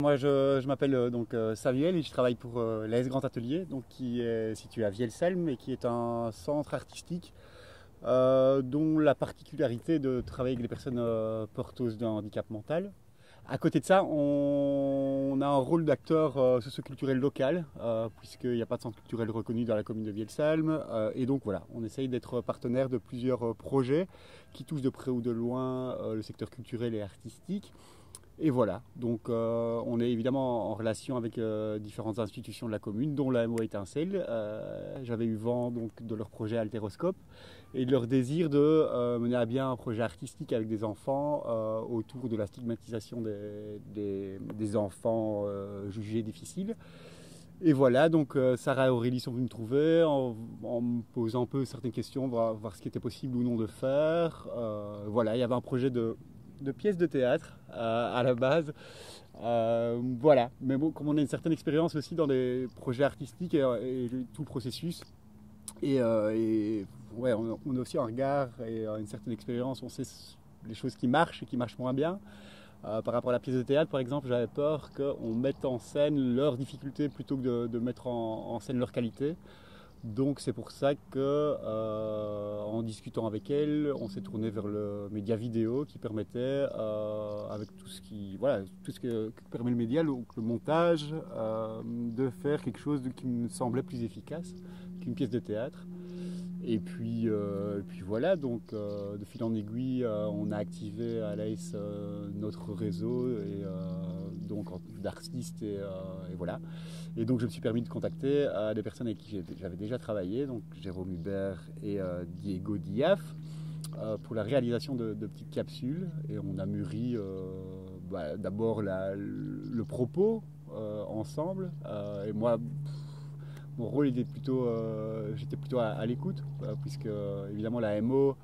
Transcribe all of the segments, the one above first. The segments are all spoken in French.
Moi, je m'appelle Samuel et je travaille pour l'AS Grand Atelier, donc, qui est situé à Vielsalm et qui est un centre artistique dont la particularité est de travailler avec des personnes porteuses d'un handicap mental. À côté de ça, on a un rôle d'acteur socioculturel local, puisqu'il n'y a pas de centre culturel reconnu dans la commune de Vielsalm. Et donc voilà, on essaye d'être partenaire de plusieurs projets qui touchent de près ou de loin le secteur culturel et artistique. Et voilà, donc on est évidemment en relation avec différentes institutions de la commune, dont la MO Étincelle. J'avais eu vent donc, de leur projet Altéroscope et de leur désir de mener à bien un projet artistique avec des enfants autour de la stigmatisation des enfants jugés difficiles. Et voilà, donc Sarah et Aurélie sont venues me trouver en me posant un peu certaines questions, voir ce qui était possible ou non de faire. Voilà, il y avait un projet de pièces de théâtre à la base. Voilà, mais bon, comme on a une certaine expérience aussi dans les projets artistiques et tout le processus, et ouais, on a aussi un regard et une certaine expérience, on sait les choses qui marchent et qui marchent moins bien. Par rapport à la pièce de théâtre, par exemple, j'avais peur qu'on mette en scène leurs difficultés plutôt que de mettre en scène leurs qualités. Donc c'est pour ça que, en discutant avec elle, on s'est tourné vers le média vidéo qui permettait, avec tout ce que permet le média, le montage, de faire quelque chose qui me semblait plus efficace qu'une pièce de théâtre. Et puis voilà, donc de fil en aiguille, on a activé à l'AS notre réseau donc d'artistes et voilà. Et donc je me suis permis de contacter des personnes avec qui j'avais déjà travaillé, donc Jérôme Hubert et Diego Diaf, pour la réalisation de petites capsules. Et on a mûri d'abord le propos ensemble. Et moi, mon rôle était j'étais plutôt à l'écoute, puisque évidemment la MO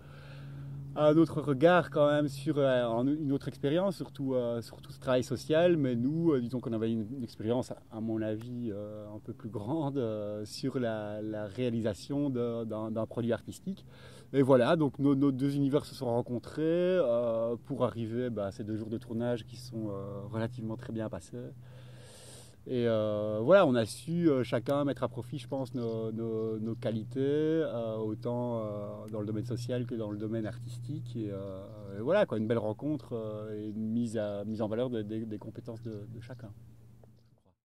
a un autre regard quand même sur une autre expérience, surtout ce travail social. Mais nous, disons qu'on avait une expérience, à mon avis, un peu plus grande sur la réalisation d'un produit artistique. Et voilà, donc nos deux univers se sont rencontrés pour arriver à ces 2 jours de tournage qui sont relativement très bien passés. Et voilà, on a su chacun mettre à profit, je pense, nos qualités, autant dans le domaine social que dans le domaine artistique. Et voilà, quoi, une belle rencontre et une mise en valeur des compétences de chacun.